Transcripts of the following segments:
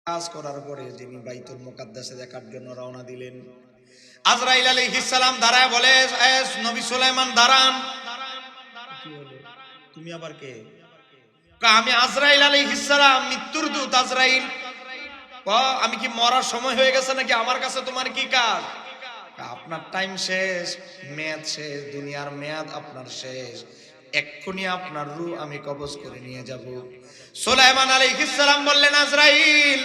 কাজ করার পরে যিনি বাইতুল মুকাদ্দাসে দেখার জন্য রওনা দিলেন, আজরাইল আলাইহিস সালাম দাঁড়ায় বলে, নবী সুলাইমান দাঁড়ান। কি হলো, তুমি আবার কে? আমি আজরাইল আলাইহিস সালাম, মৃত্যুর দূত আজরাইল। আমি কি মরার সময় হয়ে গেছে নাকি? আমার কাছে তোমার কি কাজ? আপনার টাইম শেষ, মেয়াদ শেষ, দুনিয়ার মেয়াদ আপনার শেষ। এক্ষুনি আপনার রূহ আমি কবজ করে নিয়ে যাব। সুলাইমান আলাইহিস সালাম বললেন, আজরাইল,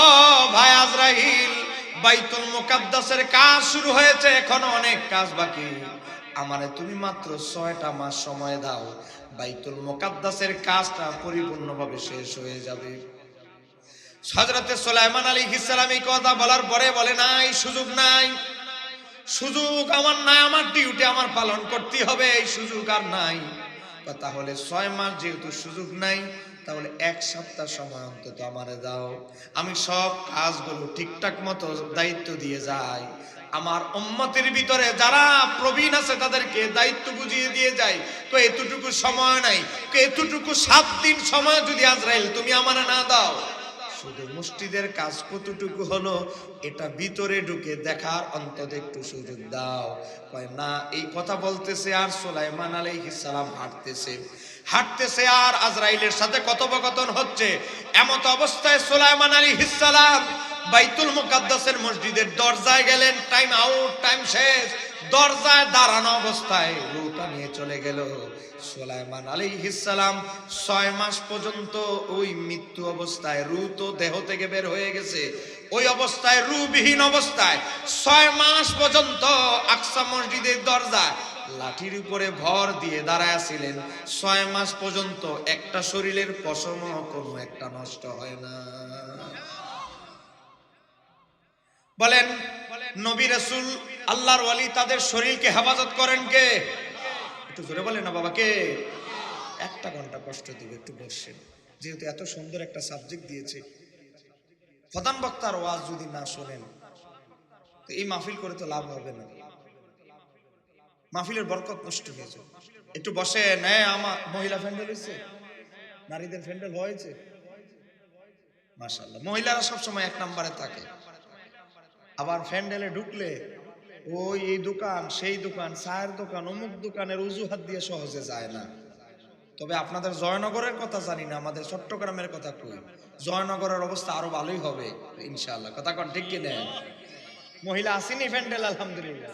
ও ভাই আজরাইল, বাইতুল মুকাদ্দাসের কাজ শুরু হয়েছে, এখনো অনেক কাজ বাকি। আমারে তুমি মাত্র 6টা মাস সময় দাও, বাইতুল মুকাদ্দাসের কাজটা পরিপূর্ণভাবে শেষ হয়ে যাবে। হযরতে সুলাইমান আলাইহিস সালাম এই কথা বলার পরে বলে, নাই, সুযোগ নাই, সুযোগ আমার নাই, আমার ডিউটি আমার পালন করতে হবে, এই সুযোগ আর নাই। তাহলে 6 মাস যেহেতু সুযোগ নাই, তাহলে 1 সপ্তাহ সময় অন্তত আমারে দাও, আমি সব কাজগুলো ঠিকঠাক মতো দায়িত্ব দিয়ে যাই। আমার উম্মতের ভিতরে যারা প্রবীণ আছে তাদেরকে দায়িত্ব বুঝিয়ে দিয়ে যায়। তো এতটুকু সময় নাই, এতটুকু 7 দিন সময় যদি আজরাইল তুমি আমারে না দাও, শুধু মসজিদের কাজ কতটুকু হলো এটা ভিতরে ঢুকে দেখার অন্তত একটু সুযোগ দাও। কয় না। এই কথা বলতেছে আর সুলাইমান আলাইহিস সালাম হাঁটতেছে আর আজরাইলের সাথে কথোপকথন হচ্ছে। এমত অবস্থায় সুলাইমান আলাইহিস সালাম বাইতুল মুকাদ্দাসের মসজিদের দরজায় গেলেন। টাইম আউট, টাইম শেষ। দরজায় দাঁড়ানো অবস্থায় রূহটা নিয়ে চলে গেল। সুলাইমান আলাইহিস সালাম 6 মাস পর্যন্ত ওই মৃত্যু অবস্থায়, রূহ তো দেহ থেকে বের হয়ে গেছে, ওই অবস্থায় রূহবিহীন অবস্থায় 6 মাস পর্যন্ত আকসা মসজিদের দরজায় লাঠির উপরে ভর দিয়ে দাঁড়ায় ছিলেন। 6 মাস পর্যন্ত একটা শরীরের পশমও কোনো একটা নষ্ট হয় না। বলেন, নবী রাসূল আল্লাহর ওয়ালি তাদের শরীরকে হেফাজত করেন কে? একটু জোরে বলেন না বাবা, কে? 1 ঘন্টা কষ্ট দিবে, একটু বসেন। যেহেতু এত সুন্দর একটা সাবজেক্ট দিয়েছে, প্রধান বক্তার ওয়াজ যদি না শোনেন তো এই মাহফিল করে তো লাভ হবে না, মাহফিলের বরকত নষ্ট হয়ে যাবে। একটু বসেন। আমার মহিলা ফ্যান্ডেল হয়েছে, নারীদের ফ্যান্ডেল হয়েছে, মাশাআল্লাহ। মহিলারা সবসময় 1 নম্বরে থাকে। আবার ফ্যান্ডেলে ঢুকলে ওই এই দোকান, সেই দোকান, চায়ের দোকান, অমুক দোকানের অজুহাত দিয়ে সহজে যায় না। তবে আপনাদের জয়নগরের কথা জানি না, আমাদের চট্টগ্রামের কথা কই। জয়নগরের অবস্থা আরো ভালোই হবে ইনশাআল্লাহ। কথা কোন ঠিক কি না? মহিলা আসেনি ফ্যান্ডেল, আলহামদুলিল্লাহ।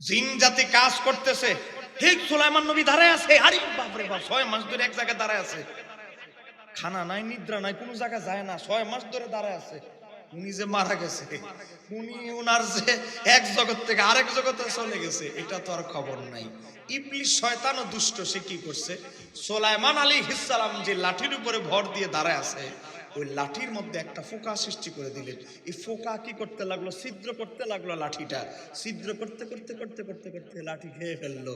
জিন জাতি কাজ করতেছে, ঠিক সুলাইমান নবী দাঁড়ায় আছে। আরে বাপ রে বাপ, 6 মাস ধরে এক জায়গায় দাঁড়ায় আছে, খানা নাই, নিদ্রা নাই, কোনো জায়গায় যায় না, 6 মাস ধরে দাঁড়ায় আছে। উনি যে মারা গেছে, উনি ওনার যে এক জগৎ থেকে আরেক জগতে চলে গেছে, এটা তো আর খবর নাই। ইবলিস শয়তান ও দুষ্ট, সে কি করছে? সুলাইমান আলাইহিস সালাম যে লাঠির উপরে ভর দিয়ে দাঁড়ায় আছে, ওই লাঠির মধ্যে একটা ফোঁকা সৃষ্টি করে দিলেন। এই ফোঁকা কি করতে লাগলো? ছিদ্র করতে লাগলো লাঠিটা। ছিদ্র করতে করতে করতে করতে করতে লাঠি খেয়ে ফেললো।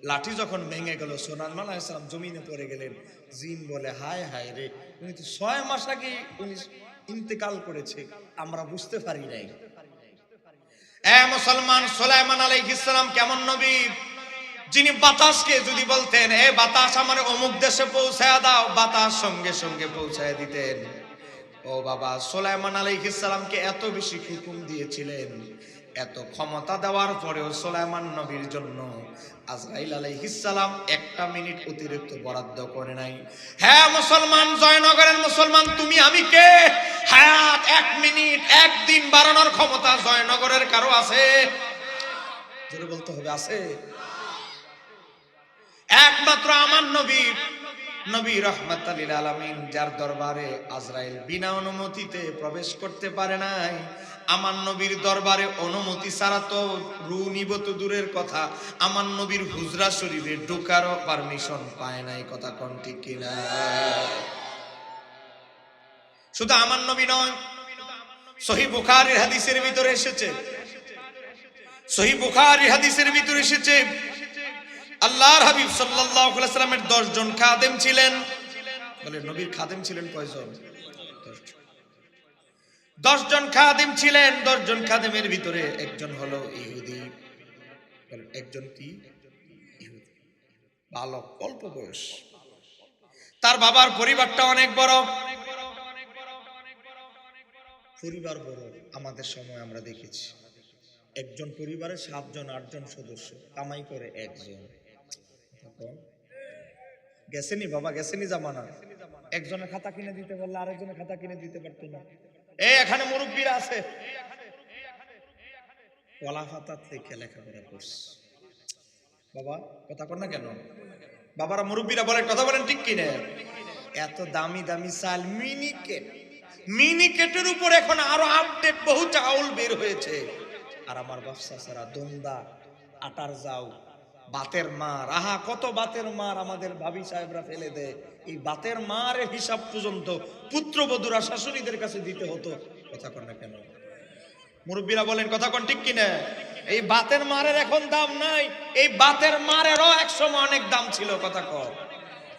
লাঠি যখন ভেঙে গেল, সুলাইমান আলাইহিস সালাম জমিনে পড়ে গেলেন। জিন বলে, হায় হায় রে, উনি তো 6 মাস আগে উনি ইন্তেকাল করেছে, আমরা বুঝতে পারি নাই। মুসলমান, সুলাইমান আলাইহিস সালাম কেমন নবী? যিনি বাতাসকে যদি বলতেন, বাতাস আমার অমুক দেশে পৌঁছায় দাও, বাতাস সঙ্গে সঙ্গে পৌঁছায় দিতেন। ও বাবা, সুলাইমান আলাইহিস সালামকে এত বেশি হুকুম দিয়েছিলেন, এত ক্ষমতা দেওয়ার পরেও সুলাইমান নবীর জন্য আজরাইল আলাইহিস সালাম 1টা মিনিট অতিরিক্ত বরাদ্দ করে নাই। হ্যাঁ মুসলমান, জয়নগরের মুসলমান, তুমি আমি কে? হায়াত 1 মিনিট 1 দিন বাড়ানোর ক্ষমতা জয়নগরের কারো আছে? জোরে বলতে হবে, আছে? একমাত্র আমার নবী, নবী রাহমাতাল লিল আলামিন, যার দরবারে আজরাইল বিনা অনুমতিতে প্রবেশ করতে পারে নাই। আমার নবীর দরবারে অনুমতি ছাড়া তো রূহ নিব তো দূরের কথা, আমার নবীর হুজরা শরীফে ঢোকারও পারমিশন পায় নাই। কথা কোন ঠিক কিনা? শুধু আমার নবী নয়, সহিহ বুখারীর হাদিসের ভিতরে এসেছে, সহিহ বুখারীর হাদিসের ভিতরে এসেছে, আল্লাহর হাবিব সাল্লাল্লাহু আলাইহি ওয়াসাল্লামের 10 জন খাদেম ছিলেন। বলে, নবীর খাদেম ছিলেন কয়জন? 10 জন খাদেম ছিলেন। 10 জন খাদেমের ভিতরে একজন হলো ইহুদি। একজন কি? ইহুদি, বালক, অল্প বয়স। তার বাবার পরিবারটা অনেক বড়, পরিবার বড়। আমাদের সময় আমরা দেখেছি একজন পরিবারে 7 জন 8 জন সদস্য, কামাই করে একজন। গেছেনি বাবা, গেছেনি জামানা। একজনের খাতা কিনে দিতে বললে আরেকজনের খাতা কিনে দিতে পারতো না। এখানে মুরব্বীরা আছে, কলা পাতা থেকে লেখাপড়া করছে। বাবা কথা কর না কেন? বাবারা মুরব্বীরা বলেন, কথা বলেন ঠিক কিনা? এত দামি দামি চাল, মিনিকেট, মিনিকেটের উপর এখন আরো আপডেট বহু চাউল বের হয়েছে। আর আমার ব্যবসা ছাড়া দন্দা, আটার যাও, বাতের মার, আহা কত বাতের মার আমাদের ভাবি সাহেবরা ফেলে দেয়। এই বাতের মারের হিসাব পর্যন্ত পুত্রবধূরা শাশুড়িদের কাছে দিতে হতো। কথা কর না কেন? মুরব্বীরা বলেন, কথা কন ঠিক কিনা? এই বাতের মারের এখন দাম নাই, এই বাতের মারেরও এক সময় অনেক দাম ছিল। কথা কর।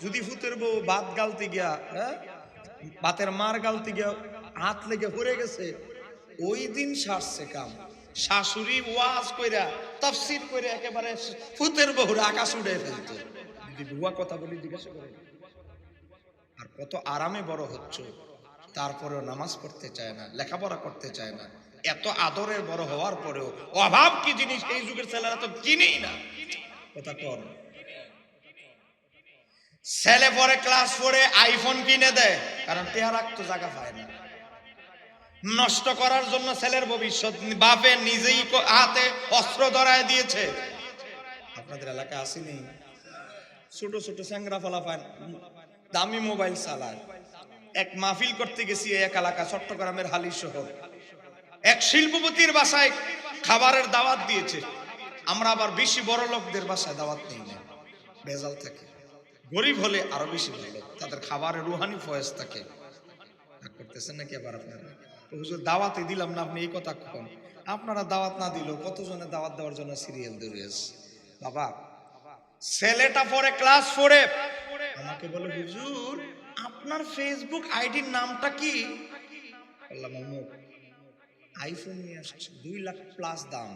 যদি ফুতের বউ বাত গালতে গিয়া, বাতের মার গালতে গিয়া হাত লেগে পড়ে গেছে, ওই দিন সারছে কাম। শাশুড়ি ওয়াজ কইরা তাফসীর কইরা একেবারে ফুতের বহুর আকাশ উড়ে ফেলতো। যদি বুয়া কথা বলি জিজ্ঞাসা করে, আর কত আরামে বড় হচ্ছ, তারপরেও নামাজ পড়তে চায় না, লেখাপড়া করতে চায় না। এত আদরের বড় হওয়ার পরেও অভাব কি জিনিস এই যুগের ছেলেরা তো চিনেই না। কথা কর। ছেলে পরে ক্লাস 4-এ আইফোন কিনে দেয়, কারণ টেহা রাখতো জায়গা পায় না। নষ্ট করার জন্য ছেলের ভবিষ্যৎ বাপে নিজেই হাতে অস্ত্র ধরায় দিয়েছে। আপনাদের এলাকায় আসেনি? ছোট ছোট স্যাংরা ফলাফান দামি মোবাইল চালায়। এক মাহফিল করতে গেছি এক এলাকা, চট্টগ্রামের হালি শহর, এক শিল্পপতির বাসায় খাবারের দাওয়াত দিয়েছে। আমরা আবার বেশি বড় লোকদের বাসায় দাওয়াত নেই না, ভেজাল থাকে। গরিব হলে আরো বেশি ভালো, তাদের খাবারের রুহানি ফয়েজ থাকে। করতেছেন নাকি আবার আপনারা? হুজুর দাওয়াতে দিলাম না, আপনি এই কথা কখন? আপনারা দাওয়াত না দিলেও কতজনে দাওয়াত দেওয়ার জন্য সিরিয়াল ধরে আছে। বাবা ছেলেটা পরে ক্লাস 4-এ আমাকে বলে, হুজুর আপনার ফেসবুক আইডির নামটা কি? বললাম অমুক। আইফোন নিয়ে আসছে, 2 লাখ প্লাস দাম,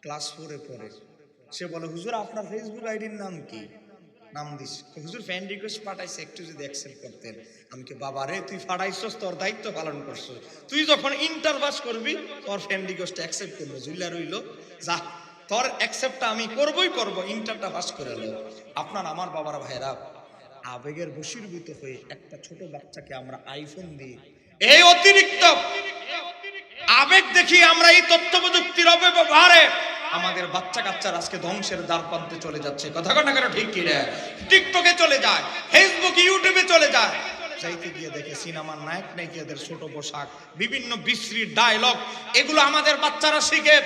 ক্লাস 4-এ পড়ে। সে বলে, হুজুর আপনার ফেসবুক আইডির নাম কি? নাম দিস। হুজুর ফ্রেন্ড রিকোয়েস্ট পাঠাইছে, একটু যদি অ্যাকসেপ্ট করতেন। আমি কি, বাবা রে তুই পাঠাইছস, তোর দায়িত্ব পালন করছো। তুই যখন ইন্টার পাস করবি তোর ফ্রেন্ড রিকোয়েস্ট অ্যাকসেপ্ট করবো, জুইলা রইল। যা, তোর অ্যাকসেপ্টটা আমি করবই করব, ইন্টারটা পাস করে লো। আপনার আমার বাবারা ভাইরা আবেগের বশীভূত হয়ে একটা ছোট বাচ্চাকে আমরা আইফোন দিই। এই অতিরিক্ত আবেগ দেখি আমরা এই তথ্য প্রযুক্তির অপব্যবহারে আমাদের বাচ্চা কাচ্চার আজকে ধ্বংসের দ্বার প্রান্তে চলে যাচ্ছে। কথা কর না কেন? ঠিক কি রে? টিকটকে চলে যায়, ফেসবুক ইউটিউবে চলে যায়, চাইতে গিয়ে দেখে সিনেমার নায়ক নায়িকাদের ছোট পোশাক, বিভিন্ন বিশ্রী ডায়লগ, এগুলো আমাদের বাচ্চারা শিখে।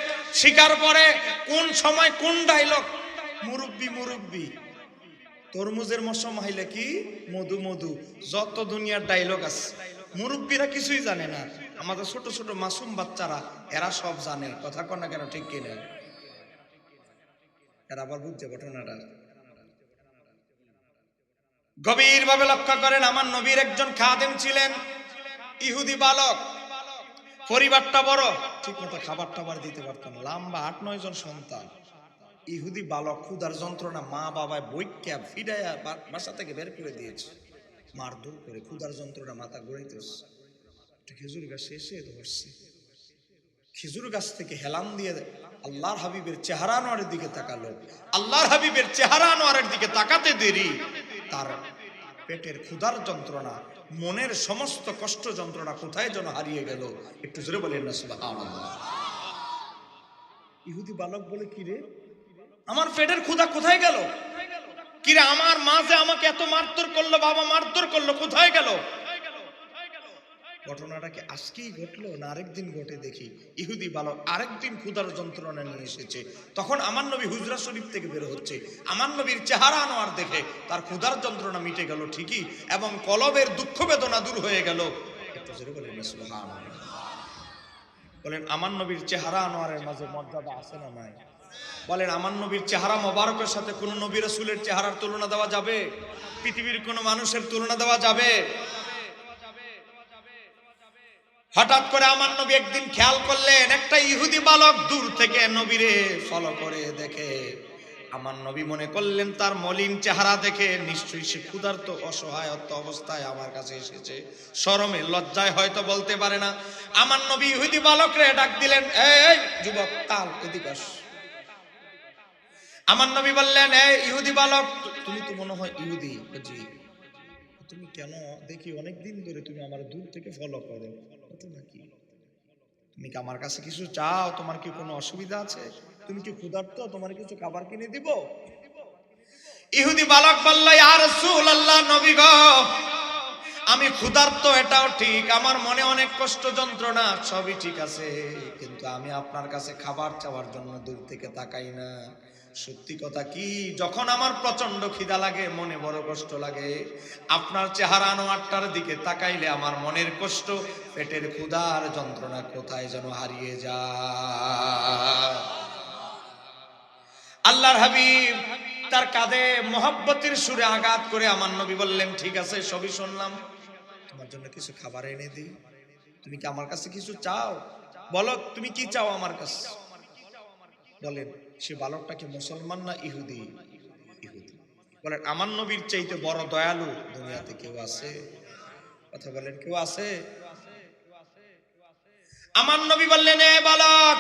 শিখার পরে কোন সময় কোন ডায়লগ, মুরব্বি মুরব্বি, তরমুজের মৌসুম হইলে কি মধু মধু, যত দুনিয়ার ডায়লগ আছে মুরব্বীরা কিছুই জানে না। আমাদের ছোট ছোট মাসুম বাচ্চারা এরা সব জানে। কথা কর না কেন? ঠিক কিনা? এরা আবার বুঝছে ঘটনাটা। গভীর ভাবে লক্ষ্য করেন, আমার নবীর একজন খাদেম ছিলেন, ইহুদি বালক, পরিবারটা বড়, ঠিক মতো খাবার টাবার দিতে পারতো না, লম্বা 8-9 জন সন্তান। ইহুদি বালক, ক্ষুধার যন্ত্রণা, মা বাবায় বৈক্যা ফিডাইয়া বাসা থেকে বের করে দিয়েছে, মারধর করে, ক্ষুধার যন্ত্রণা মাথা গড়াইতেছে। খেজুর গাছ এসে ধরছে, খেজুর গাছ থেকে হেলান দিয়ে আল্লাহর হাবিবের চেহারা আনোয়ারের দিকে তাকালো। আল্লাহর হাবিবের চেহারা আনোয়ারের দিকে তাকাতে দেরি তার পেটের ক্ষুধার যন্ত্রণা, মনের সমস্ত কষ্ট যন্ত্রণা কোথায় যেন হারিয়ে গেল। একটু জোরে বলেন না সুবহানাল্লাহ। ইহুদি বালক বলে, কি রে আমার পেটের ক্ষুধা কোথায় গেল? কি রে আমার মা যে আমাকে এত মারধর করলো, বাবা মারধর করলো, কোথায় গেল? ঘটনাটা কি আজকেই ঘটলো না আরেকদিন ঘটে? দেখি ইহুদি বালক আরেকদিন ক্ষুধার যন্ত্রণা নিয়ে এসেছে। তখন আমার নবী হুজরা শরীফ থেকে বের হচ্ছে, আমার নবীর চেহারা আনোয়ার দেখে তার ক্ষুধার যন্ত্রণা মিটে গেল ঠিকই, এবং কলবের দুঃখ বেদনা দূর হয়ে গেল। বলেন আমার নবীর চেহারা আনোয়ারের মাঝে মর্যাদা আছে না নাই? বলেন আমার নবীর চেহারা মোবারকের সাথে কোন নবী রাসূলের চেহারার তুলনা দেওয়া যাবে? পৃথিবীর কোন মানুষের তুলনা দেওয়া যাবে? হঠাৎ করে আমার নবী একদিন খেয়াল করলেন, একটা ইহুদি বালক দূর থেকে নবীরে ফলো করে দেখে আমার নবী মনে করলেন তার মলিন চেহারা দেখে নিশ্চয়ই সে ক্ষুধার্ত অসহায়ত্ব অবস্থায় আমার কাছে এসেছে, শরমে লজ্জায় হয়তো বলতে পারে না। আমার নবী ইহুদি বালকরে ডাক দিলেন, এই যুবক তাল এদিকে আস। আমার নবী বললেন, এই ইহুদি বালক, তুমি তো মনে হয় ইহুদি। জি। তুমি কেন দেখি অনেকদিন ধরে তুমি আমার দূর থেকে ফলো করো, কত নাকি? তুমি কি আমার কাছে কিছু চাও? তোমার কি কোনো অসুবিধা আছে? তুমি কি ক্ষুধার্ত? তোমার কিছু খাবার কিনে দিব? ইহুদি বালক বলল, ইয়া রাসূলুল্লাহ, নবী গো, আমি ক্ষুধার্ত এটাও ঠিক, আমার মনে অনেক কষ্ট যন্ত্রণা সবই ঠিক আছে, কিন্তু আমি আপনার কাছে খাবার চাওয়ার জন্য দূর থেকে তাকাই না। সত্যি কথা কি, যখন আমার প্রচন্ড খিদা লাগে, মনে বড় কষ্ট লাগে, আপনার চেহারা আনোয়ারটার দিকে তাকাইলে আমার মনের কষ্ট, পেটের ক্ষুধার যন্ত্রণা কোথায় যেন হারিয়ে যায়। আল্লাহর হাবিব তার কাঁধে মহব্বতের সুরে আঘাত করে আমার নবী বললেন, ঠিক আছে, সবই শুনলাম, তোমার জন্য কিছু খাবার এনে দিই। তুমি কি আমার কাছে কিছু চাও? বলো, তুমি কি চাও আমার কাছে? বলেন, সে বালকটা কি মুসলমান না ইহুদি? ইহুদি। বলেন, আমার নবীর চাইতে বড় দয়ালু দুনিয়াতে কেউ আছে? কথা বলেন, কেউ আছে? আমার নবী বললেন, এ বালক,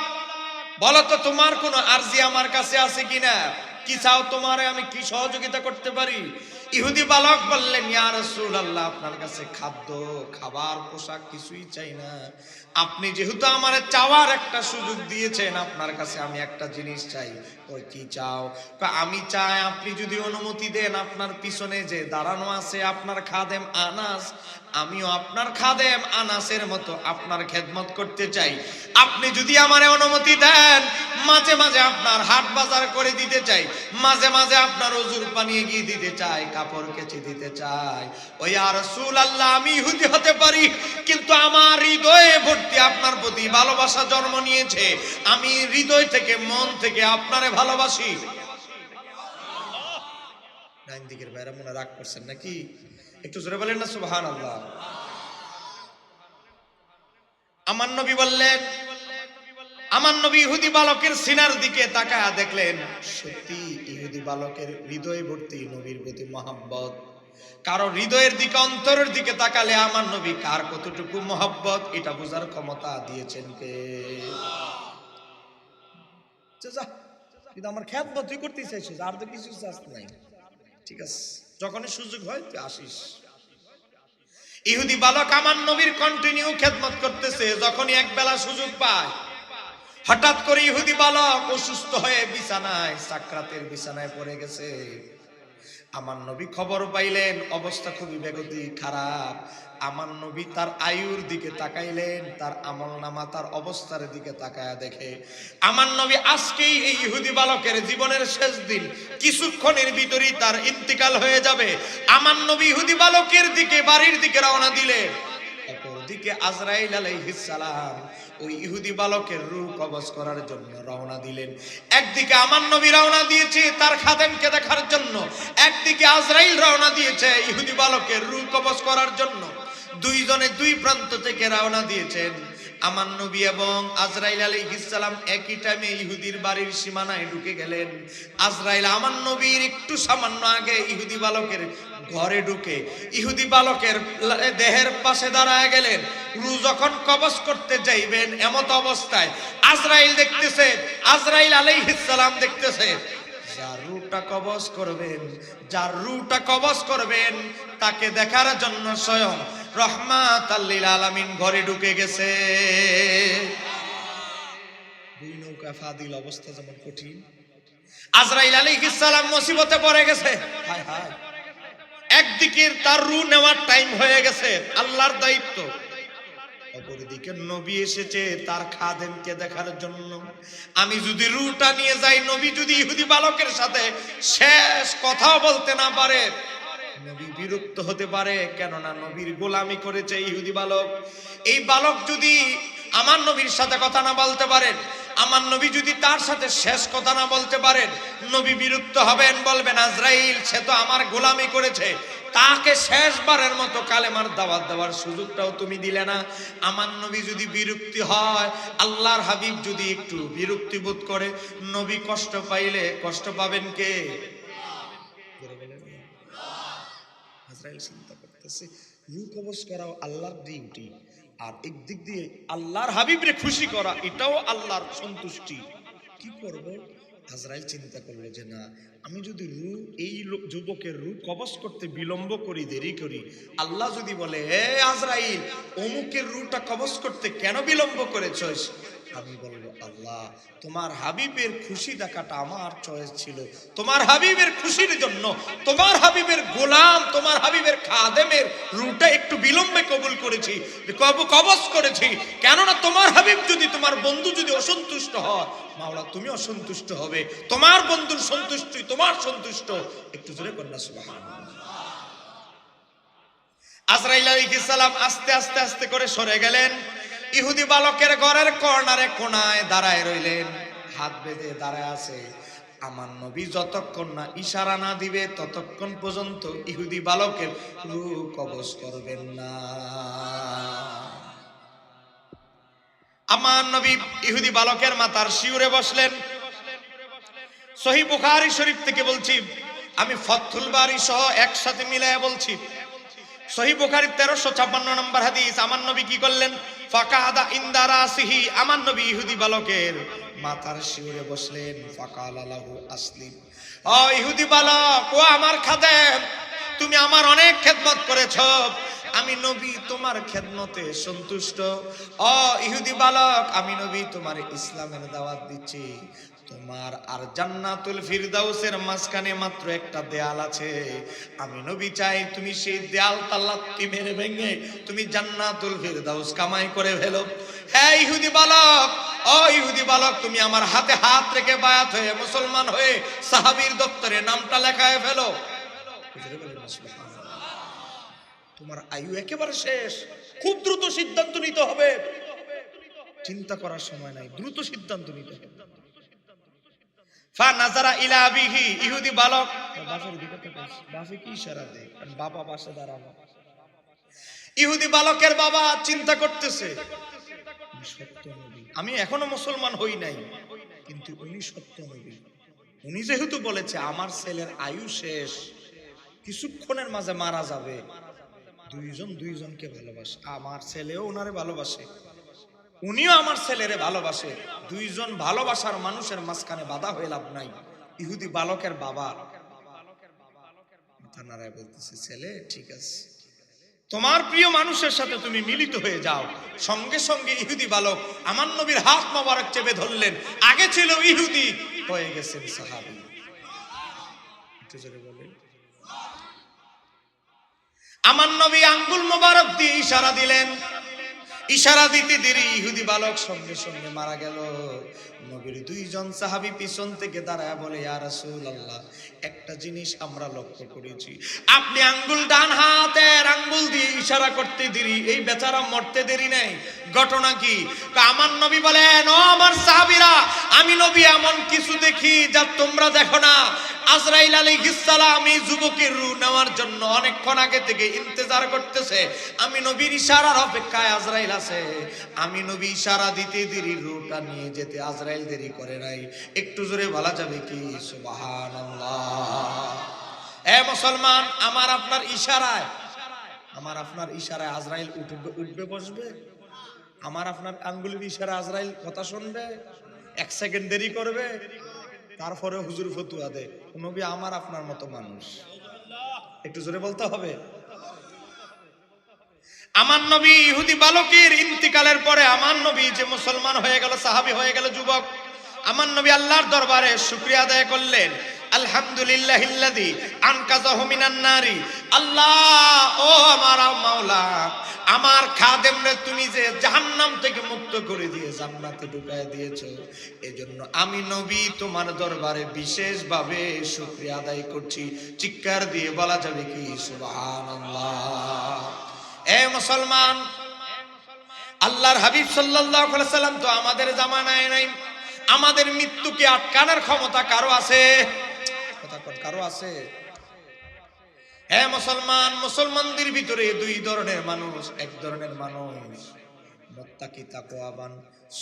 বলো তো তোমার কোনো আরজি আমার কাছে আছে কিনা? কি চাও তোমারে আমি কি সহযোগিতা করতে পারি? ইহুদি বালক বললেন, ইয়া রাসূলুল্লাহ, আপনার কাছে খাদ্য, খাবার, পোশাক কিছুই চাই না। আপনি যেহেতু আমারে চাওয়ার একটা সুযোগ দিয়েছেন, আপনার কাছে আমি একটা জিনিস চাই। ওই কি চাও? আমি চাই আপনি যদি অনুমতি দেন, আপনার পিছনে যে দাঁড়ানো আছে আপনার খাদেম আনাস, আমিও আপনার খাদেম আনাসের মতো আপনার খেদমত করতে চাই। আপনি যদি আমারে অনুমতি দেন, মাঝে মাঝে আপনার হাট বাজার করে দিতে চাই, মাঝে মাঝে আপনার ওজুর পানি এগিয়ে দিতে চাই, কাপড় কেচে দিতে চাই। ও ইয়া রাসূলুল্লাহ, আমি ইহুদি হতে পারি, কিন্তু আমার হৃদয়ে ভর্তি আপনার প্রতি ভালোবাসা জন্ম নিয়েছে। আমি হৃদয় থেকে, মন থেকে আপনারে ভালোবাসি। ডাইন দিকের বাইরে মনে রাগ করছেন নাকি? একটু জোরে বলেন না সুবহানাল্লাহ। আমার নবী বললেন, আমার নবী ইহুদি বালকের সিনার দিকে তাকায়া দেখলেন, সত্যি ইহুদি বালকের হৃদয় ভর্তি নবীর প্রতি মহব্বত। কারো হৃদয়ের দিকে, অন্তরের দিকে তাকালে আমার নবী কার কতটুকু মহব্বত এটা বোঝার ক্ষমতা দিয়েছেন কে? কিন্তু আমার খেদমত তুই করতে চাইছিস, আর তো কিছু চাস নাই। ঠিক আছে, যখনই সুযোগ হয় তুই আসিস। ইহুদি বালক আমার নবীর কন্টিনিউ খেদমত করতেছে। যখনই এক বেলা সুযোগ পায়, হঠাৎ করে ইহুদি বালক অসুস্থ হয়ে বিছানায়, সাকরাতের বিছানায় পড়ে গেছে। আমার নবী খবর পাইলেন, অবস্থা খুবই বেগতি খারাপ। আমার নবী তার আয়ুর দিকে তাকাইলেন, তার আমলনামা, তার অবস্থার দিকে তাকায়া দেখে আমার নবী আজকেই এই ইহুদি বালকের জীবনের শেষ দিন, কিছুক্ষণের ভিতরেই তার ইন্তিকাল হয়ে যাবে। আমার নবী ইহুদি বালকের দিকে, বাড়ির দিকে রওনা দিলেন। অপরদিকে আজরাইল আলাইহিস সালাম ওই ইহুদি বালকের রূহ কবজ করার জন্য রওনা দিলেন। একদিকে আমার নবী রওনা দিয়েছে তার খাদেমকে দেখার জন্য, একদিকে আজরাইল রওনা দিয়েছে ইহুদি বালকের রূহ কবজ করার জন্য। দুইজনে দুই প্রান্ত থেকে রওনা দিয়েছেন। আমার নবী এবং আজরাইল আলাইহিস সালাম একই টাইমে ইহুদির বাড়ির সীমানায় ঢুকে গেলেন। আজরাইল আমার নবীর একটু সামান্য আগে ইহুদি বালকের ঘরে ঢুকে ইহুদি বালকের দেহের পাশে দাঁড়ায় গেলেন। রূহ যখন কবজ করতে যাইবেন, এমত অবস্থায় আজরাইল দেখতেছে, আজরাইল আলাইহিস সালাম দেখতেছে, যার রূহটা কবজ করবেন, যার রূহটা কবজ করবেন, তাকে দেখার জন্য স্বয়ং রহমাতাল লিল আলামিন ঘরে ঢুকে গেছে। দুই নৌকা ফাদিল, অবস্থা যেমন কঠিন। আজরাইল আলাইহিস সালাম মুসিবতে পড়ে গেছে। হায় হায়, একদিকে তার রূহ নেওয়ার টাইম হয়ে গেছে, আল্লাহর দায়িত্ব। অপরদিকে নবী এসেছে তার খাদেমকে দেখার জন্য। আমি যদি রূহটা নিয়ে যাই, নবী যদি ইহুদি বালকের সাথে শেষ কথাও বলতে না পারে, নবী বিরক্ত হতে পারে, কেননা নবীর গোলামি করেছে ইহুদি বালক। এই বালক যদি আমার নবীর সাথে কথা না বলতে পারেন, আমার নবী যদি তার সাথে শেষ কথা না বলতে পারেন, নবী বিরক্ত হবেন, বলবেন আজরাইল সে তো আমার গোলামি করেছে, তাকে শেষবারের মতো কালেমার দাওয়াত দেওয়ার সুযোগটাও তুমি দিলে না। আমার নবী যদি বিরক্তি হয়, আল্লাহর হাবিব যদি একটু বিরক্তি বোধ করে, নবী কষ্ট পাইলে কষ্ট পাবেন কে? আজরাইল চিন্তা করতেছে রূহ কবজ করাও আল্লাহর ডিউটি, আর একদিক দিয়ে আল্লাহর হাবিবরে খুশি করা এটাও আল্লাহর সন্তুষ্টি। কি করব? আজরাইল চিন্তা করলো যে না, আমি যদি রূহ এই যুবকের রূহ কবজ করতে বিলম্ব করি, দেরি করি, আল্লাহ যদি বলে হে আজরাইল অমুকের রূহটা কবজ করতে কেন বিলম্ব করেছস, আমি বলবো আল্লাহ তোমার হাবিবের খুশি দেখাটা আমার চয়েস ছিল, তোমার হাবিবের খুশির জন্য তোমার হাবিবের গোলাম, তোমার হাবিবের খাদেমের রূহটা একটু বিলম্বে কবুল করেছি, কবজ করেছি। কেননা তোমার হাবিব যদি, তোমার বন্ধু যদি অসন্তুষ্ট হয়, মাওলা তুমি অসন্তুষ্ট হবে, তোমার বন্ধুর সন্তুষ্টি তোমার সন্তুষ্ট। একটু জোরে কন্যা সুবহানাল্লাহ। আজরাইল আলাইহিস সালাম আস্তে আস্তে আস্তে করে সরে গেলেন, ইহুদি বালকের ঘরের কর্নারে কোনায় দাঁড়ায় রইলেন, হাত বেঁধে দাঁড়ায় আছে। আমার নবী যতক্ষণ না ইশারা না দিবে ততক্ষণ পর্যন্ত ইহুদি বালকের রূহ কবজ করবেন না। আমার নবী ইহুদি বালকের মাথার শিউরে বসলেন। সহিহ বুখারী শরীফ থেকে বলছি, আমি ফাতহুল বারী সহ একসাথে মিলায়া বলছি। সহিহ বুখারী 1356 নম্বর হাদিস। আমার নবী কি করলেন? ফাকাদা ইনদা রাসিহি, আমার নবী ইহুদি বালকের মাথার শিউরে বসলেন। ফাকালা লাহু আসলিম, ও ইহুদি বালক, ও আমার খাদেম, তুমি আমার অনেক খেদমত করেছো, আমি নবী তোমার খেদমতে সন্তুষ্ট। ও ইহুদি বালক, আমি নবী তোমার ইসলামের দাওয়াত দিচ্ছি। তোমার আর জান্নাতুল ফিরদাউসের মাঝখানে মাত্র একটা দেয়াল আছে, আমি নবী চাই তুমি সেই দেয়াল তাল্লাতি মেরে ভেঙে তুমি জান্নাতুল ফিরদাউস কামাই করে ফেলো। হ্যাঁ ইহুদি বালক, ও ইহুদি বালক, তুমি আমার হাতে হাত রেখে বায়াত হয়ে মুসলমান হয়ে সাহাবীর দপ্তরে নামটা লেখায় ফেলো। তোমার আয়ু একেবারে শেষ, খুব দ্রুত সিদ্ধান্ত নিতে হবে, চিন্তা করার সময় নাই, দ্রুত সিদ্ধান্ত নিতে হবে। ফা নাজারা ইলা আবিহি, ইহুদি বালক বাপের দিকে তাকায়, বাপে কি ইশারা দেয়, কারণ বাবা পাশে দাঁড়ানো। ইহুদি বালকের বাবা চিন্তা করতেছে, সত্য নবী, আমি এখনো মুসলমান হই নাই, কিন্তু উনি সত্য নবী, উনি যেহেতু বলেছে আমার ছেলের আয়ু শেষ, কিছুক্ষণের মাঝে মারা যাবে, দুইজন দুইজনকে ভালোবাসে, আমার ছেলেও ওনারে ভালোবাসে, উনিও আমার ছেলেরে ভালোবাসে, দুইজন ভালোবাসার মানুষের মাঝখানে বাধা হয়ে লাভ নাই। ইহুদি বালকের বাবা মাথা নাড়ায় বলতেছে, ছেলে ঠিক আছে, তোমার প্রিয় মানুষের সাথে তুমি মিলিত হয়ে যাও। সঙ্গে সঙ্গে ইহুদি বালক আমার নবীর হাত মোবারক চেপে ধরলেন। আগে ছিল ইহুদি, হয়ে গেছেন সাহাবী। একটু জোরে বলেন। আমার নবী আঙ্গুল মোবারক দিয়ে ইশারা দিলেন, ইশারা দিতে দেরি ইহুদি বালক সঙ্গে সঙ্গে মারা গেল। নবীর দুইজন সাহাবী পিছন থেকে দাঁড়ায় বলে, ইয়া রাসূলুল্লাহ, একটা জিনিস আমরা লক্ষ্য করেছি, আপনি আঙ্গুল ডান হাতের আঙ্গুল দিয়ে ইশারা করতে দেরি, এই বেচারা মরতে দেরি নেই, ঘটনা কি? আমার নবী বলেন, ও আমার সাহাবীরা, আমি নবী এমন কিছু দেখি যা তোমরা দেখো না। আজরাইল আলাইহিস সালাম এই যুবকের রূহ নেওয়ার জন্য অনেকক্ষণ আগে থেকে ইন্তজার করতেছে। আমি নবীর ইশারার অপেক্ষায় আজরাইল আছে। আমি নবী ইশারা দিতে দেরি, রূহটা নিয়ে যেতে আজরাইল দেরি করে নাই। একটু জোরে বলা যাবে কি সুবহানাল্লাহ? এ মুসলমান, আমার আপনার ইশারায়, আমার আপনার ইশারায় আজরাইল উঠবে বসবে? আমার আপনার আঙ্গুলের ইশারা আজরাইল কথা শুনবে? এক সেকেন্ড দেরি করবে? তারপরে হুজুর ফতুয়া দেয়, নবী আমার আপনার মতো মানুষ। একটু জোরে বলতে হবে। আমার নবী ইহুদি বালকের ইন্তিকালের পরে আমার নবী যে মুসলমান হয়ে গেল, সাহাবী হয়ে গেল, যুবক, আমার নবী আল্লাহর দরবারে শুকরিয়া আদায় করলেন, আলহামদুলিল্লাহিল্লাযী আনকাযাহু মিনান নারি। আল্লাহ, ও আমার মাওলা, আমার খাদেমরে তুমি যে জাহান্নাম থেকে মুক্ত করে দিয়ে জান্নাতে ঢুকায় দিয়েছো, এজন্য আমি নবী তোমার দরবারে বিশেষভাবে শুকরিয়া আদায় করছি। চিৎকার দিয়ে বলা যাবে কি সুবহানাল্লাহ? এ মুসলমান, আল্লাহর হাবিব সাল্লাল্লাহু আলাইহি সাল্লাম তো আমাদের জামানায় নাই। আমাদের মৃত্যুকে আটকানোর ক্ষমতা কারো আছে? কথা কারো আছে? হে মুসলমান, মুসলমানদের ভিতরে দুই ধরনের মানুষ। এক ধরনের মানুষ মুত্তাকি তাকওয়াবান,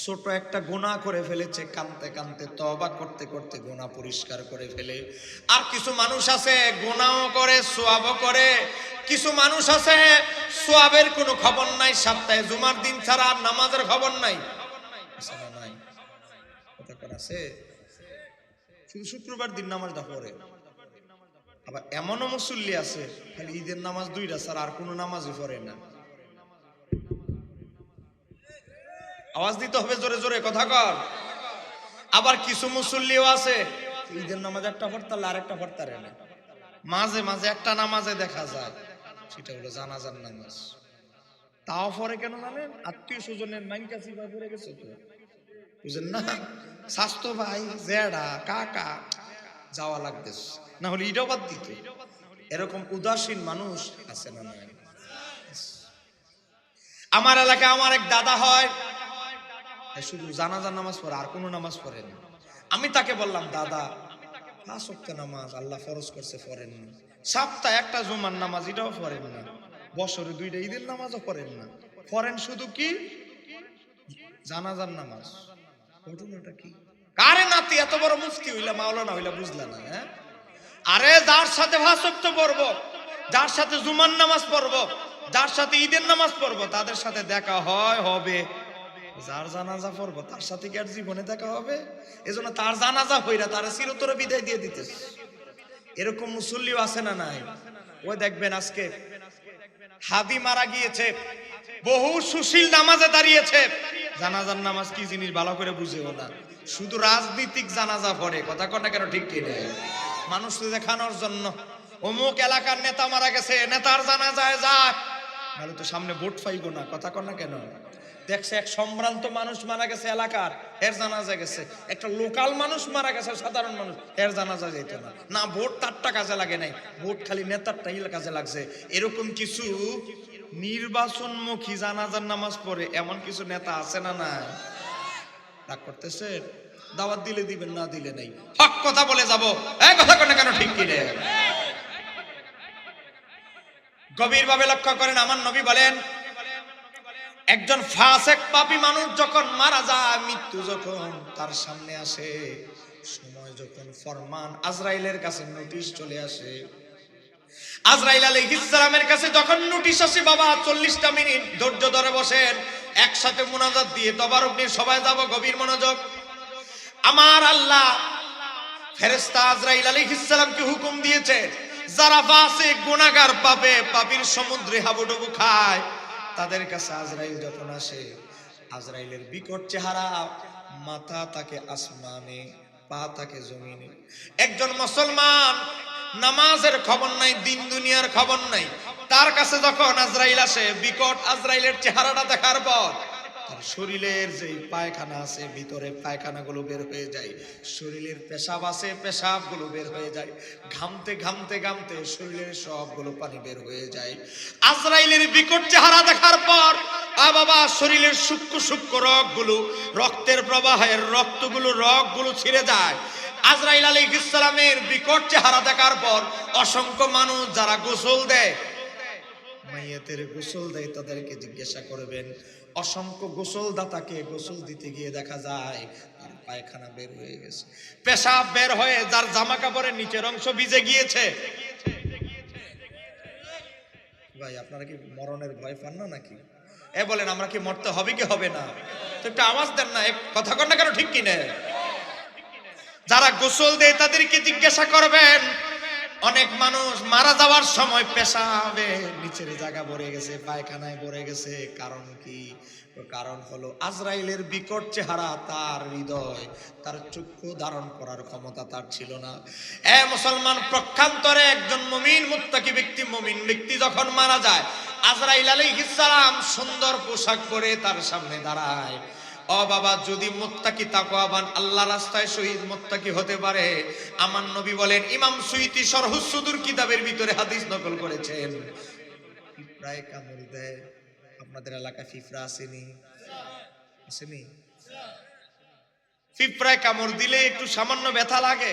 ছোট একটা গুনাহ করে ফেলেছে, কাঁদতে কাঁদতে তওবা করতে করতে গুনাহ পরিষ্কার করে ফেলে। আর কিছু মানুষ আছে গুনাহও করে সওয়াবও করে। কিছু মানুষ আছে সওয়াবের কোনো খবর নাই, সপ্তাহে জুমার দিন ছাড়া আর নামাজের খবর নাই। আছে না নাই? কথা কর আছে, শুধু শুক্রবার দিন নামাজটা পড়ে। আবার এমনও মুসল্লি আছে খালি ঈদের নামাজ দুইটা ছাড়া আর কোনো নামাজই পড়ে না। আওয়াজ দিতে হবে জোরে জোরে, কথা কর। আবার কিছু মুসল্লিও আছে ঈদের নামাজ একটা পড়তালে আর একটা পড়তারে না, মাঝে মাঝে একটা নামাজে দেখা যায়, সেটা হলো জানাজার নামাজ। তাও পরে কেন জানেন? আত্মীয় স্বজনের মাইন কাছে পড়ে গেছে তো, বুঝেন না? স্বাস্থ্য ভাই জেডা কাকা যাওয়া লাগতেছে, না হলে ইটাও বাদ দিত। এরকম উদাসীন মানুষ আছে না নাই? আমার এলাকায় আমার এক দাদা হয়, শুধু জানাজার নামাজ পড়ে আর কোনো নামাজ পড়ে না। আমি তাকে বললাম, দাদা 5 ওয়াক্ত নামাজ আল্লাহ ফরজ করছে পড়েন না, সপ্তাহে একটা জুমার নামাজ এটাও পড়েন না, বছরে 2টা ঈদের নামাজও পড়েন না, পড়েন শুধু কি জানাজার নামাজ। ঘটনাটা কি? কারে নাতি এত বড় মুফতি হইলা মাওলানা হইলা বুঝলা না? হ্যাঁ, আরে যার সাথে 5 ওয়াক্ত পড়বো, যার সাথে জুমার নামাজ পড়বো, যার সাথে ঈদের নামাজ পড়বো, তাদের সাথে দেখা হয় হবে। যার জানাজা পড়বো তার সাথে কি আর জীবনে দেখা হবে? এজন্য তার জানাজা হইরা তার চিরতরে বিদায় দিয়ে দিতেছে। এরকম মুসল্লিও আছে না নাই? ওই দেখবেন আজকে হাদি মারা গিয়েছে, বহু সুশীল নামাজে দাঁড়িয়েছে, জানাজার নামাজ কি জিনিস ভালো করে বুঝেও না, শুধু রাজনীতিক জানাজা পড়ে। কথা কর না কেন? ঠিক কি নেই? মানুষ দেখানোর জন্য অমুক এলাকার নেতা মারা গেছে, নেতার জানাজায় যায়, নাহলে তো সামনে ভোট পাইব না। কথা কর না কেন? দেখছে এক সম্ভ্রান্ত মানুষ মারা গেছে এলাকার, এর জানাজা গেছে। একটা লোকাল মানুষ মারা গেছে, সাধারণ মানুষ, এর জানাজা যেত না। না ভোট তারটা কাজে লাগে নাই, ভোট খালি নেতারটাই কাজে লাগছে। এরকম কিছু নির্বাচনমুখী জানাজার নামাজ পড়ে এমন কিছু নেতা আছে না নাই? রাগ করতেছে? দাওয়াত দিলে দিবেন, না দিলে নাই। হক কথা বলে যাব। এই কথা কর না কেন? ঠিক কি রে? গভীরভাবে লক্ষ্য করেন, আমার নবী বলেন, একজন ফাসেক পাপী মানুষ যখন মারা যায়, মৃত্যু যখন তার সামনে আসে, সময় যখন ফরমান আজরাইলের কাছে নোটিশ চলে আসে, আজরাইল আলাইহিস সালামের কাছে যখন নোটিশ আসে, বাবা 40টা মিনিট ধৈর্য ধরে বসেন, একসাথে মুনাজাত দিয়ে তবারক নিয়ে সবাই যাব। গভীর মনোযোগ। আমার আল্লাহ ফেরেশতা আজরাইল আলাইহিস সালামকে হুকুম দিয়েছে, যারা ফাসিক গুনাহগার পাপে পাপীর সমুদ্রে হাবুডুবু খায়, তাদের কাছে আজরাইল যখন আসে, আজরাইলের বিকট চেহারা, মাথা তাকে আসমানে, পা তাকে জমিনে। একজন মুসলমান নামাজের খবর নাই, দিন দুনিয়ার খবর নাই, তার কাছে যখন আজরাইল আসে, বিকট আজরাইলের চেহারাটা দেখার পর তার শরীরের যে পায়খানা আছে, ভিতরে পায়খানাগুলো বের হয়ে যায়, শরীরের পেশাব আছে, পেশাবগুলো বের হয়ে যায়, ঘামতে ঘামতে ঘামতে শরীরের সবগুলো পানি বের হয়ে যায়। আজরাইলের বিকট চেহারা দেখার পর বাবা শরীরের সূক্ষ্ম সূক্ষ্ম রগগুলো, রক্তের প্রবাহের রক্তগুলো, রগগুলো ছিঁড়ে যায়। আজরাইল আলাইহিস সালামের বিকট চেহারা দেখার পর অসংখ্য মানুষ যারা গোসল দেয়, মাইয়াতের গোসল দেয়, তাদেরকে জিজ্ঞাসা করবেন, অসংখ্য গোসলদাতাকে গোসল দিতে গিয়ে দেখা যায় তার পায়খানা বের হয়ে গেছে, পেশাব বের হয়ে যার জামা কাপড়ের নিচের অংশ ভিজে গিয়েছে। ভাই আপনারা কি মরণের ভয় পান না নাকি? এ বলেন আমরা কি মরতে হবে কি হবে না? তো একটা আওয়াজ দেন না, কথা কর না কেন? ঠিক কি না? যারা গোসল দেয় তাদেরকে জিজ্ঞাসা করবেন, অনেক মানুষ মারা যাওয়ার সময় পেশাবে নিচের জায়গা ভরে গেছে, পায়খানায় ভরে গেছে, কারণ কি? কারণ হলো আজরাইলের বিকট চেহারা, তার হৃদয়, তার চক্ষু ধারণ করার ক্ষমতা তার ছিল না। এ মুসলমান, প্রক্ষান্তরে একজন মুমিন মুত্তাকি ব্যক্তি, মুমিন ব্যক্তি যখন মারা যায়, আজরাইল আলাইহিস সালাম সুন্দর পোশাক পরে তার সামনে দাঁড়ায়। ও বাবা, যদি মুত্তাকি তাকওয়াবান আল্লাহ রাস্তায় শহীদ মুত্তাকি হতে পারে, আমার নবী বলেন, ইমাম সুয়ুতী শরহুস সুদূর কিতাবের ভিতরে হাদিস নকল করেছেন, পিঁপড়ায় কামড় দেয়। আপনাদের এলাকায় পিঁপড়া আসেনি? আসেনি? পিঁপড়ায় কামড় দিলে একটু সামান্য ব্যথা লাগে,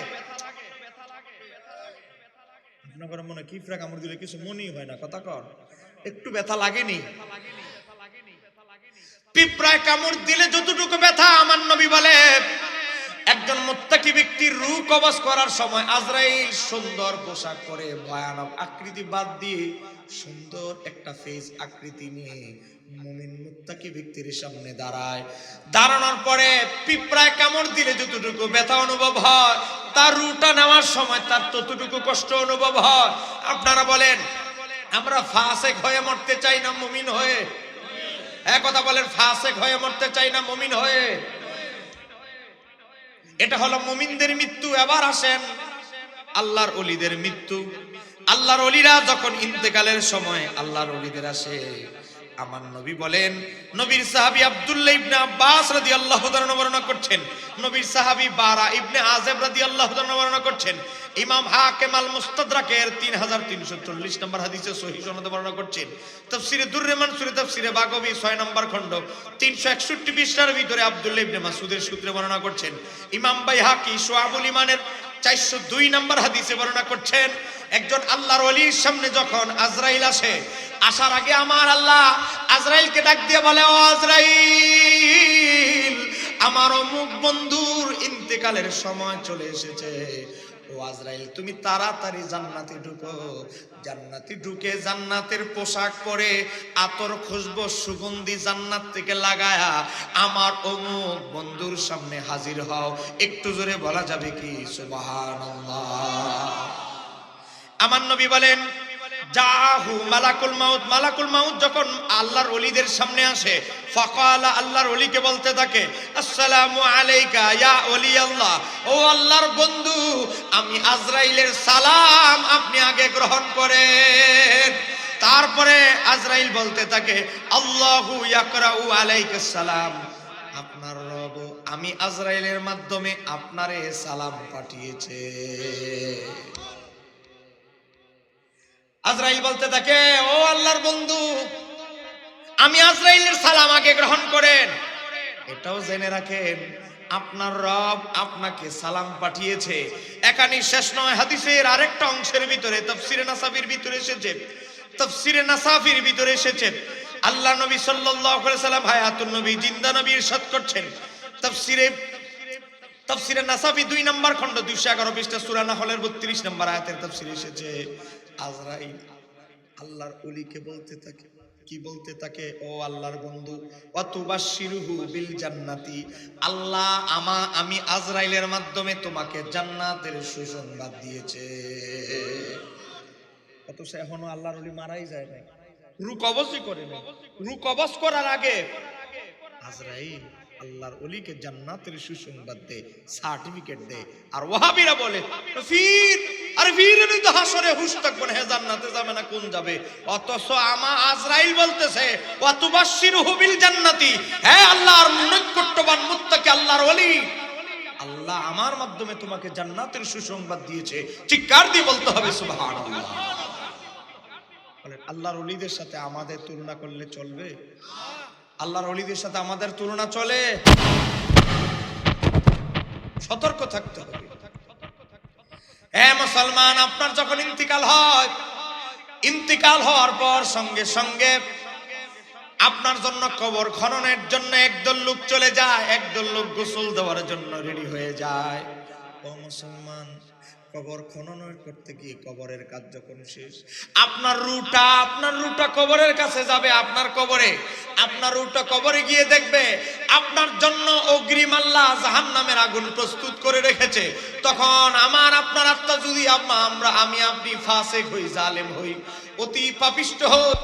আপনার মনে পিঁপড়া কামড় দিলে কিছু মনেই হয় না, কথা কর, একটু ব্যথা লাগেনি? পিঁপড়ায় কামড় দিলে যতটুকু ব্যথা, আমার নবী বলে একজন মুত্তাকি ব্যক্তির রূহ কবজ করার সময় আজরাইল সুন্দর পোশাক পরে ভয়ানক আকৃতি বাদ দিয়ে সুন্দর একটা ফেস আকৃতি নিয়ে মুমিন মুত্তাকি ব্যক্তির সামনে দাঁড়ায়। দাঁড়ানোর পরে পিঁপড়ায় কামড় দিলে যতটুকু ব্যথা অনুভব হয়, তার রূহটা নেওয়ার সময় তার ততটুকু কষ্ট অনুভব হয়। আপনারা বলেন, আমরা ফাসেক হয়ে মরতে চাই না মুমিন হয়ে? এক কথা বলেন, ফাসেক হয়ে মরতে চাই না মুমিন হয়ে? এটা হলো মুমিনদের মৃত্যু। এবার আসেন আল্লাহর ওলিদের মৃত্যু। আল্লাহর ওলিরা যখন ইন্তেকালের সময় আল্লাহর ওলিদের আসে, আমার নবী বলেন, নবীর সাহাবী আব্দুল্লাহ ইবনে আব্বাস রাদিয়াল্লাহু তাআলা বর্ণনা করছেন, নবীর সাহাবী বারা ইবনে আযিব রাদিয়াল্লাহু তাআলা বর্ণনা করছেন, ইমাম হাকিম আল মুস্তাদরাকের 3340 নম্বর হাদিসে সহিহ সনদে বর্ণনা করছেন, তাফসীরে দুররে মানসুরে তাফসীরে বাগবী 6 নম্বর খণ্ড 361 পৃষ্ঠার ভিতরে আব্দুল্লাহ ইবনে মাসউদের সূত্রে বর্ণনা করছেন, ইমাম বাইহাকি শুআবুল ঈমানের 402 নম্বর হাদিসে বর্ণনা করছেন, একজন আল্লাহর ওলির সামনে যখন আজরাইল আসে, আসার আগে আমার আল্লাহ আজরাইলকে ডাক দিয়ে বলে, ও আজরাইল, আমার অমুক বন্ধুর ইন্তেকালের সময় চলে এসেছে। ও আজরাইল, তুমি তাড়াতাড়ি জান্নাতে ঢুকো, জান্নাতে ঢুকে জান্নাতের পোশাক পরে আতর খুশবু সুগন্ধি জান্নাত থেকে লাগায়া আমার অমুক বন্ধুর সামনে হাজির হও। একটু জোরে বলা যাবে কি সুবহানাল্লাহ? আমার নবী বলেন, জাহু মালাকুল মাউত, মালাকুল মাউত যখন আল্লাহর ওলিদের সামনে আসে, ফাকালা, আল্লাহর ওলিকে বলতে থাকে, আসসালামু আলাইকা ইয়া ওলি আল্লাহ, ও আল্লাহর বন্ধু, আমি আজরাইলের সালাম আপনি আগে গ্রহণ করেন। তারপরে আজরাইল বলতে থাকে, আল্লাহু ইয়াকরাউ আলাইকাস সালাম, আপনার রব আমি আজরাইলের মাধ্যমে আপনারে সালাম পাঠিয়েছে। আজরাইল বলতে থাকে, ও আল্লাহর বন্ধু, আমি আজরাইলের সালাম আগে গ্রহণ করেন। এটাও জেনে রাখেন, আপনার রব আপনাকে সালাম পাঠিয়েছে। এখানে শেষ নয়, হাদিসের আরেকটা অংশের ভিতরে তাফসীরে নাসাফির ভিতরে এসেছে, তাফসীরে নাসাফির ভিতরে এসেছে, আল্লাহ নবী সাল্লাল্লাহু আলাইহি সাল্লাম হায়াতুন নবী, জিন্দা নবী ইরশাদ করছেন, তাফসীরে নাসাফি 2 নম্বর খণ্ড 211 পৃষ্ঠা সূরা নাহলের 32 নম্বর আয়াতের তাফসীরে এসেছে, আজরাইল আল্লাহর ওলিকে বলতে থাকে, কি বলতে থাকে, ও আল্লাহর বন্ধু, ওয়াতুবাশশিরুহু বিল জান্নাতি, আল্লাহ আমি আজরাইলের মাধ্যমে তোমাকে জান্নাতের সুসংবাদ দিয়েছে। অথচ এখনো আল্লাহর ওলি মারাই যায় না, রূহ কবজই করে না। রূহ কবজ করার আগে আজরাইল আল্লাহর ওলিকে জান্নাতের সুসংবাদ দেয়, সার্টিফিকেট দেয়। আর ওয়াহাবীরা বলে, ফির তো হাসরে হুশ থাকবে না, হে জান্নাতে যাবে না, কোন যাবে? অথচ আজরাইল বলতেছে, ওয়াতুবাশশিরুহু বিল জান্নাতি, হে আল্লাহর নৈকট্যবান মুত্তাকি আল্লাহর ওলি, আল্লাহ আমার মাধ্যমে তোমাকে জান্নাতের সুসংবাদ দিয়েছে। চিৎকার দিয়ে বলতে হবে সুবহানাল্লাহ। আল্লাহর ওলিদের সাথে আমাদের তুলনা করলে চলবে? আল্লাহর ওলিদের সাথে আমাদের তুলনা চলে? সতর্ক থাকতে হবে। মুসলমান, আপনার যখন ইন্তিকাল হয়, ইন্তিকাল হওয়ার পর সঙ্গে সঙ্গে আপনার জন্য কবর খননের জন্য একদল লোক চলে যায়, একদল লোক গোসল দেওয়ার জন্য রেডি হয়ে যায়। ও মুসলমান, কবর খনন করতে গিয়ে কবরের কাজ যখন শেষ, আপনার রুটা কবরের কাছে যাবে, আপনার রুটা কবরে গিয়ে দেখবে আপনার জন্য অগ্রিম আল্লাহ জাহান্নামের আগুন প্রস্তুত করে রেখেছে। তখন আপনার আত্মা যদি আমি আপনি ফাসিক হই, জালেম হই, অতি পাপিষ্ঠ হই,